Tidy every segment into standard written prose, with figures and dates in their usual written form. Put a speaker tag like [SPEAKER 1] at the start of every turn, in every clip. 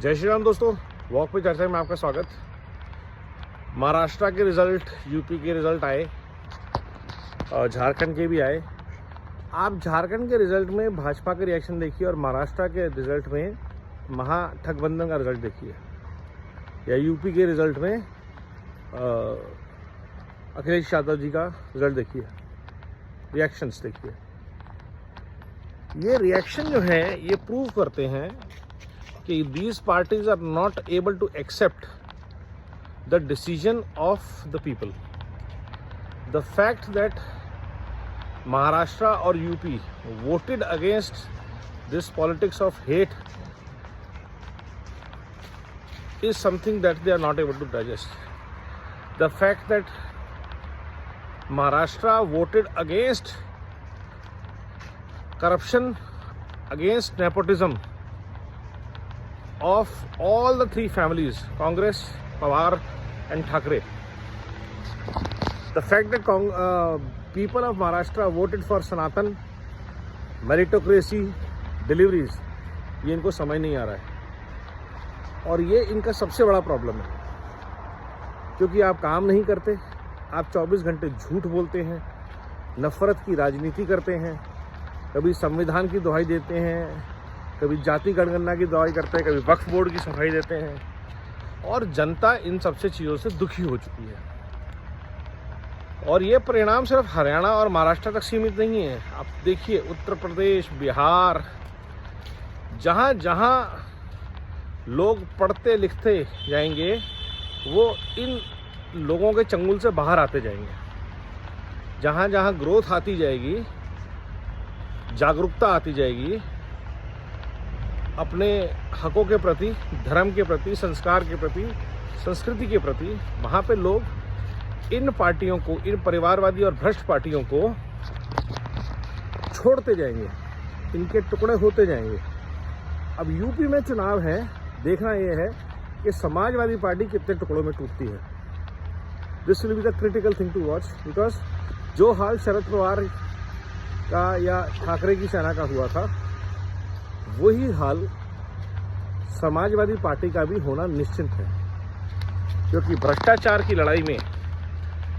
[SPEAKER 1] जय श्री राम दोस्तों, वॉक पे चर्चा में आपका स्वागत। महाराष्ट्र के रिज़ल्ट, यूपी के रिज़ल्ट आए और झारखंड के भी आए। आप झारखंड के रिज़ल्ट में भाजपा के रिएक्शन देखिए और महाराष्ट्र के रिज़ल्ट में महागठबंधन का रिज़ल्ट देखिए, या यूपी के रिज़ल्ट में अखिलेश यादव जी का रिज़ल्ट देखिए, रिएक्शंस देखिए। ये रिएक्शन जो है ये प्रूव करते हैं कि these parties are not able to accept the decision of the people. The fact that Maharashtra or UP voted against this politics of hate is something that they are not able to digest. The fact that Maharashtra voted against corruption, against nepotism of all the three families, Congress, Pawar and Thackeray. The fact that people of Maharashtra voted for Sanatan, meritocracy, deliveries, ये इनको समझ नहीं आ रहा है और ये इनका सबसे बड़ा प्रॉब्लम है, क्योंकि आप काम नहीं करते, आप 24 घंटे झूठ बोलते हैं, नफरत की राजनीति करते हैं, कभी संविधान की दुहाई देते हैं, कभी जाति जनगणना की दवाई करते हैं, कभी वक्फ बोर्ड की सफाई देते हैं और जनता इन सबसे चीज़ों से दुखी हो चुकी है। और ये परिणाम सिर्फ हरियाणा और महाराष्ट्र तक सीमित नहीं है। आप देखिए उत्तर प्रदेश, बिहार, जहाँ जहाँ लोग पढ़ते लिखते जाएंगे वो इन लोगों के चंगुल से बाहर आते जाएंगे। जहाँ जहाँ ग्रोथ आती जाएगी, जागरूकता आती जाएगी अपने हकों के प्रति, धर्म के प्रति, संस्कार के प्रति, संस्कृति के प्रति, वहाँ पे लोग इन पार्टियों को, इन परिवारवादी और भ्रष्ट पार्टियों को छोड़ते जाएंगे, इनके टुकड़े होते जाएंगे। अब यूपी में चुनाव है, देखना ये है कि समाजवादी पार्टी कितने टुकड़ों में टूटती है। This will be the critical thing to watch, because जो हाल शरद पवार का या ठाकरे की सेना का हुआ था, वही हाल समाजवादी पार्टी का भी होना निश्चित है, क्योंकि भ्रष्टाचार की लड़ाई में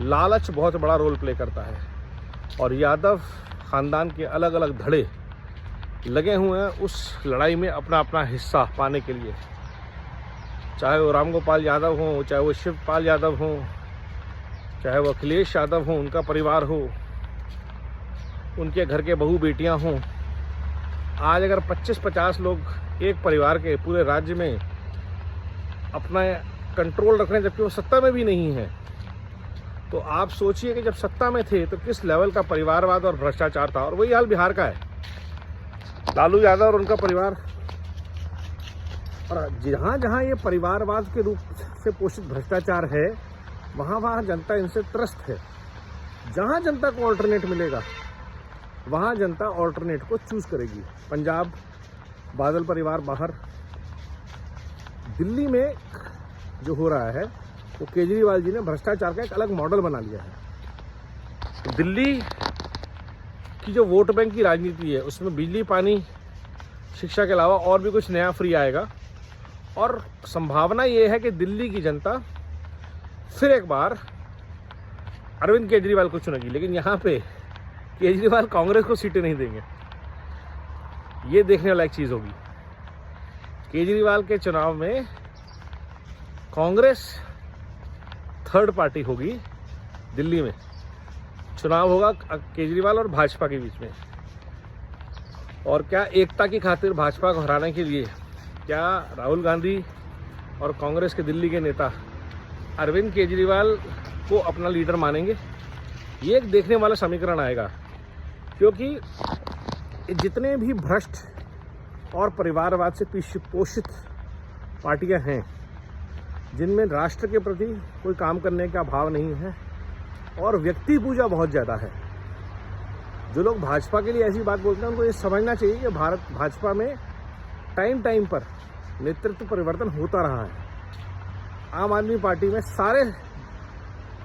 [SPEAKER 1] लालच बहुत बड़ा रोल प्ले करता है और यादव खानदान के अलग अलग धड़े लगे हुए हैं उस लड़ाई में अपना अपना हिस्सा पाने के लिए। चाहे वो रामगोपाल यादव हो, चाहे वो शिवपाल यादव हो, चाहे वो अखिलेश यादव हो, उनका परिवार हो, उनके घर के बहू बेटियां हों। आज अगर 25-50 लोग एक परिवार के पूरे राज्य में अपना कंट्रोल रख रहे हैं, जबकि वो सत्ता में भी नहीं है, तो आप सोचिए कि जब सत्ता में थे तो किस लेवल का परिवारवाद और भ्रष्टाचार था। और वही हाल बिहार का है, लालू यादव और उनका परिवार। और जहाँ जहाँ ये परिवारवाद के रूप से पोषित भ्रष्टाचार है, वहाँ वहाँ जनता इनसे त्रस्त है। जहाँ जनता को ऑल्टरनेट मिलेगा वहाँ जनता ऑल्टरनेट को चूज करेगी। पंजाब, बादल परिवार बाहर। दिल्ली में जो हो रहा है वो केजरीवाल जी ने भ्रष्टाचार का एक अलग मॉडल बना लिया है। दिल्ली की जो वोट बैंक की राजनीति है, उसमें बिजली, पानी, शिक्षा के अलावा और भी कुछ नया फ्री आएगा और संभावना ये है कि दिल्ली की जनता फिर एक बार अरविंद केजरीवाल को चुनेगी। लेकिन यहाँ पे केजरीवाल कांग्रेस को सीटें नहीं देंगे, ये देखने वाला एक चीज़ होगी। केजरीवाल के चुनाव में कांग्रेस थर्ड पार्टी होगी। दिल्ली में चुनाव होगा केजरीवाल और भाजपा के बीच में, और क्या एकता की खातिर भाजपा को हराने के लिए क्या राहुल गांधी और कांग्रेस के दिल्ली के नेता अरविंद केजरीवाल को अपना लीडर मानेंगे? ये एक देखने वाला समीकरण आएगा, क्योंकि जितने भी भ्रष्ट और परिवारवाद से पोषित पार्टियां हैं, जिनमें राष्ट्र के प्रति कोई काम करने का भाव नहीं है और व्यक्ति पूजा बहुत ज़्यादा है, जो लोग भाजपा के लिए ऐसी बात बोलते हैं उनको ये समझना चाहिए कि भाजपा में टाइम पर नेतृत्व परिवर्तन होता रहा है। आम आदमी पार्टी में सारे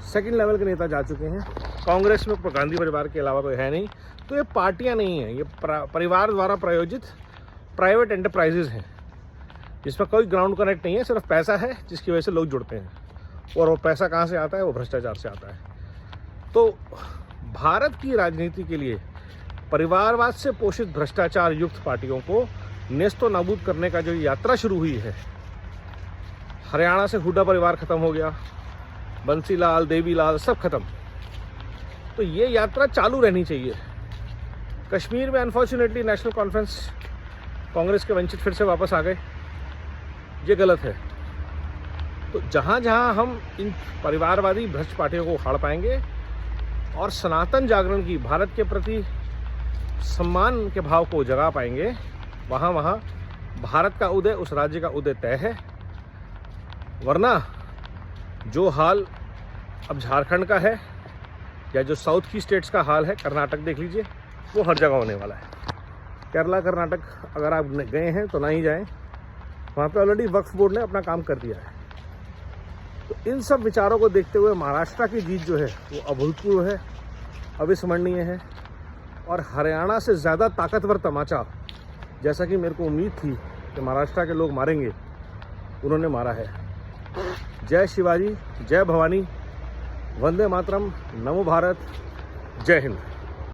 [SPEAKER 1] सेकंड लेवल के नेता जा चुके हैं, कांग्रेस में गांधी परिवार के अलावा कोई है नहीं। तो ये पार्टियां नहीं हैं, ये परिवार द्वारा प्रायोजित प्राइवेट एंटरप्राइजेज हैं। जिसमें कोई ग्राउंड कनेक्ट नहीं है, सिर्फ पैसा है जिसकी वजह से लोग जुड़ते हैं। और वो पैसा कहाँ से आता है? वो भ्रष्टाचार से आता है। तो भारत की राजनीति के लिए परिवारवाद से पोषित भ्रष्टाचार युक्त पार्टियों को नेस्तो नाबूद करने का जो यात्रा शुरू हुई है, हरियाणा से हुड्डा परिवार खत्म हो गया, बंसीलाल, देवीलाल सब खत्म, तो ये यात्रा चालू रहनी चाहिए। कश्मीर में अनफॉर्चुनेटली नेशनल कॉन्फ्रेंस कांग्रेस के वंचित फिर से वापस आ गए, ये गलत है। तो जहाँ जहाँ हम इन परिवारवादी भ्रष्ट पार्टियों को उखाड़ पाएंगे और सनातन जागरण की, भारत के प्रति सम्मान के भाव को जगा पाएंगे, वहाँ वहाँ भारत का उदय, उस राज्य का उदय तय है। वरना जो हाल अब झारखंड का है या जो साउथ की स्टेट्स का हाल है, कर्नाटक देख लीजिए, वो हर जगह होने वाला है। केरला, कर्नाटक अगर आप गए हैं तो ना ही जाएं, वहाँ पे ऑलरेडी वक्फ बोर्ड ने अपना काम कर दिया है। तो इन सब विचारों को देखते हुए महाराष्ट्र की जीत जो है वो अभूतपूर्व है, अविस्मरणीय है। और हरियाणा से ज़्यादा ताकतवर तमाचा, जैसा कि मेरे को उम्मीद थी कि महाराष्ट्र के लोग मारेंगे, उन्होंने मारा है। जय शिवाजी, जय भवानी, वंदे मातरम, नमो भारत, जय हिंद।